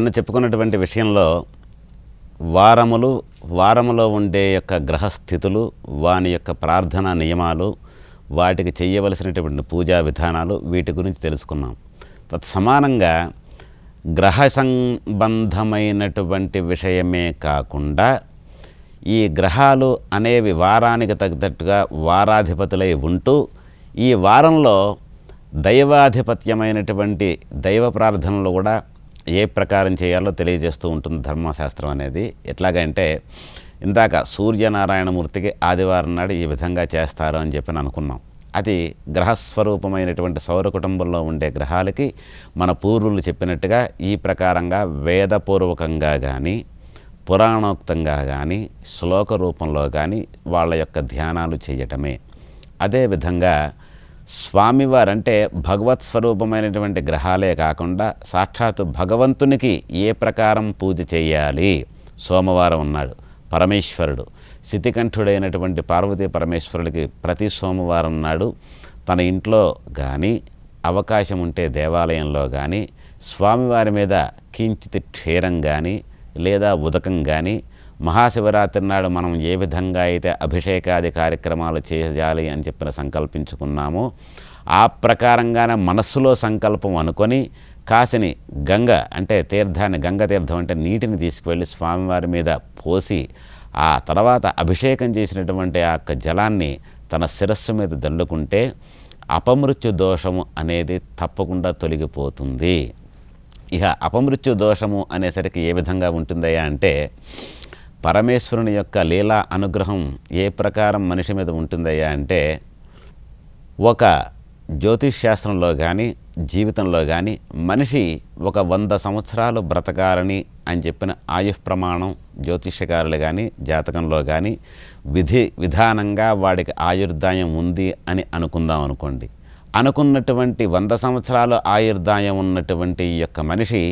నిన్న చెప్పుకున్నటువంటి విషయంలో వారములో ఉండే యొక్క గ్రహస్థితులు, వాని యొక్క ప్రార్థనా నియమాలు, వాటికి చేయవలసినటువంటి పూజా విధానాలు, వీటి గురించి తెలుసుకున్నాం. తత్సమానంగా గ్రహ సంబంధమైనటువంటి విషయమే కాకుండా ఈ గ్రహాలు అనేవి వారానికి తగ్గట్టుగా వారాధిపతులై ఉంటూ ఈ వారంలో దైవాధిపత్యమైనటువంటి దైవ ప్రార్థనలు కూడా ఏ ప్రకారం చేయాలో తెలియజేస్తూ ఉంటుంది ధర్మశాస్త్రం అనేది. ఎట్లాగంటే ఇందాక సూర్యనారాయణమూర్తికి ఆదివారం నాడు ఈ విధంగా చేస్తారు అని చెప్పి అనుకున్నాం. అది గ్రహస్వరూపమైనటువంటి సౌర కుటుంబంలో ఉండే గ్రహాలకి మన పూర్వులు చెప్పినట్టుగా ఈ ప్రకారంగా వేదపూర్వకంగా కానీ పురాణోక్తంగా కానీ శ్లోక రూపంలో కానీ వాళ్ళ యొక్క ధ్యానాలు చేయటమే. అదేవిధంగా స్వామివారంటే భగవత్ స్వరూపమైనటువంటి గ్రహాలే కాకుండా సాక్షాత్తు భగవంతునికి ఏ ప్రకారం పూజ చేయాలి. సోమవారం ఉన్నాడు పరమేశ్వరుడు, శితికంఠుడైనటువంటి పార్వతీ పరమేశ్వరుడికి ప్రతి సోమవారం నాడు తన ఇంట్లో కానీ అవకాశం ఉంటే దేవాలయంలో కానీ స్వామివారి మీద కించిత్ క్షీరం కానీ లేదా ఉదకం కానీ, మహాశివరాత్రి నాడు మనం ఏ విధంగా అయితే అభిషేకాది కార్యక్రమాలు చేయాలి అని చెప్పిన సంకల్పించుకున్నామో ఆ ప్రకారంగానే మనస్సులో సంకల్పం అనుకొని కాసిని గంగ అంటే తీర్థాన్ని, గంగ తీర్థం అంటే నీటిని తీసుకువెళ్ళి స్వామివారి మీద పోసి ఆ తర్వాత అభిషేకం చేసినటువంటి ఆ యొక్క జలాన్ని తన శిరస్సు మీద దల్లుకుంటే అపమృత్యు దోషము అనేది తప్పకుండా తొలగిపోతుంది. ఇక అపమృత్యు దోషము అనేసరికి ఏ విధంగా ఉంటుందయ్యా అంటే పరమేశ్వరుని యొక్క లీలా అనుగ్రహం ఏ ప్రకారం మనిషి మీద ఉంటుందయ్యా అంటే ఒక జ్యోతిష్ శాస్త్రంలో కానీ జీవితంలో కానీ మనిషి ఒక 100 సంవత్సరాలు బ్రతకాలని అని చెప్పిన ఆయుష్ ప్రమాణం జ్యోతిష్యకారులు కానీ జాతకంలో కానీ విధానంగా వాడికి ఆయుర్దాయం ఉంది అని అనుకుందాం అనుకోండి. అనుకున్నటువంటి 100 సంవత్సరాలు ఆయుర్దాయం ఉన్నటువంటి ఈ యొక్క మనిషి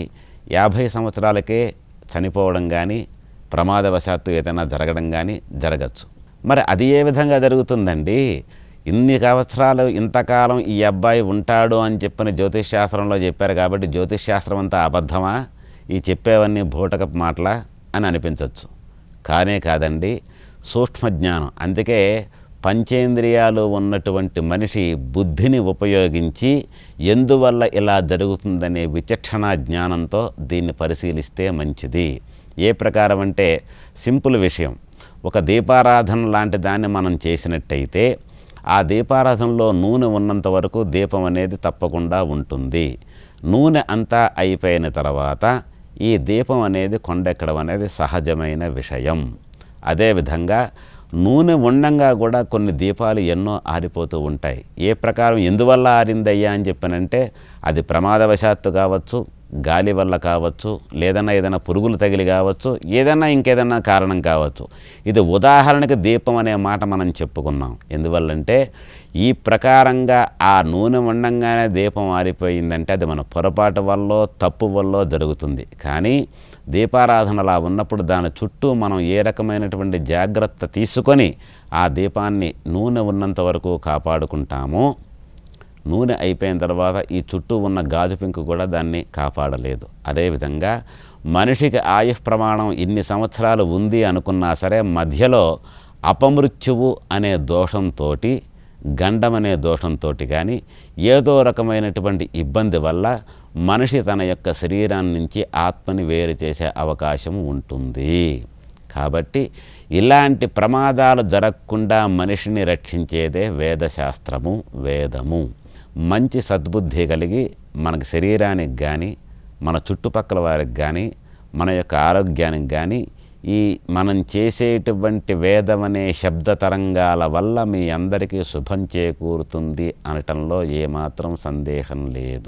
50 సంవత్సరాలకే చనిపోవడం కానీ ప్రమాదవశాత్తు ఏదైనా జరగడం కానీ జరగచ్చు. మరి అది ఏ విధంగా జరుగుతుందండి? ఇన్ని సంవత్సరాలు ఇంతకాలం ఈ అబ్బాయి ఉంటాడు అని చెప్పిన జ్యోతిష్ శాస్త్రంలో చెప్పారు కాబట్టి జ్యోతిష్ శాస్త్రం అంతా అబద్ధమా, ఈ చెప్పేవన్నీ బూటకపు మాటలా అని అనిపించవచ్చు. కానే కాదండి, సూక్ష్మజ్ఞానం. అందుకే పంచేంద్రియాలు ఉన్నటువంటి మనిషి బుద్ధిని ఉపయోగించి ఎందువల్ల ఇలా జరుగుతుందనే విచక్షణ జ్ఞానంతో దీన్ని పరిశీలిస్తే మంచిది. ఏ ప్రకారం అంటే సింపుల్ విషయం, ఒక దీపారాధన లాంటి దాన్ని మనం చేసినట్టయితే ఆ దీపారాధనలో నూనె ఉన్నంత వరకు దీపం అనేది తప్పకుండా ఉంటుంది. నూనె అంతా అయిపోయిన తర్వాత ఈ దీపం అనేది కొండెక్కడం అనేది సహజమైన విషయం. అదేవిధంగా నూనె ఉండంగా కూడా కొన్ని దీపాలు ఎన్నో ఆరిపోతూ ఉంటాయి. ఏ ప్రకారం ఎందువల్ల ఆరిందయ్యా అని చెప్పానంటే అది ప్రమాదవశాత్తు కావచ్చు, గాలి వల్ల కావచ్చు, ఏదైనా పురుగులు తగిలి కావచ్చు, ఏదైనా ఇంకేదైనా కారణం కావచ్చు. ఇది ఉదాహరణకి దీపం అనే మాట మనం చెప్పుకున్నాం. ఎందువల్లంటే ఈ ప్రకారంగా ఆ నూనె ఉండంగానే దీపం ఆరిపోయిందంటే అది మన పొరపాటు వల్ల తప్పు వల్ల జరుగుతుంది. కానీ దీపారాధన అలా ఉన్నప్పుడు దాని చుట్టూ మనం ఏ రకమైనటువంటి జాగ్రత్త తీసుకొని ఆ దీపాన్ని నూనె ఉన్నంత వరకు కాపాడుకుంటామో నూనె అయిపోయిన తర్వాత ఈ చుట్టూ ఉన్న గాజు పెంకు కూడా దాన్ని కాపాడలేదు. అదేవిధంగా మనిషికి ఆయుష్ ప్రమాణం ఇన్ని సంవత్సరాలు ఉంది అనుకున్నా సరే మధ్యలో అపమృత్యువు అనే దోషంతో, గండం అనే దోషంతో కానీ ఏదో రకమైనటువంటి ఇబ్బంది వల్ల మనిషి తన యొక్క శరీరాన్ని నుంచి ఆత్మని వేరు చేసే అవకాశం ఉంటుంది. కాబట్టి ఇలాంటి ప్రమాదాలు జరగకుండా మనిషిని రక్షించేదే వేదశాస్త్రము, వేదము. మంచి సద్బుద్ధి కలిగి మనకు శరీరానికి కానీ మన చుట్టుపక్కల వారికి కానీ మన యొక్క ఆరోగ్యానికి కానీ ఈ మనం చేసేటువంటి వేదం అనే శబ్ద తరంగాల వల్ల మీ అందరికీ శుభం చేకూరుతుంది అనటంలో ఏమాత్రం సందేహం లేదు.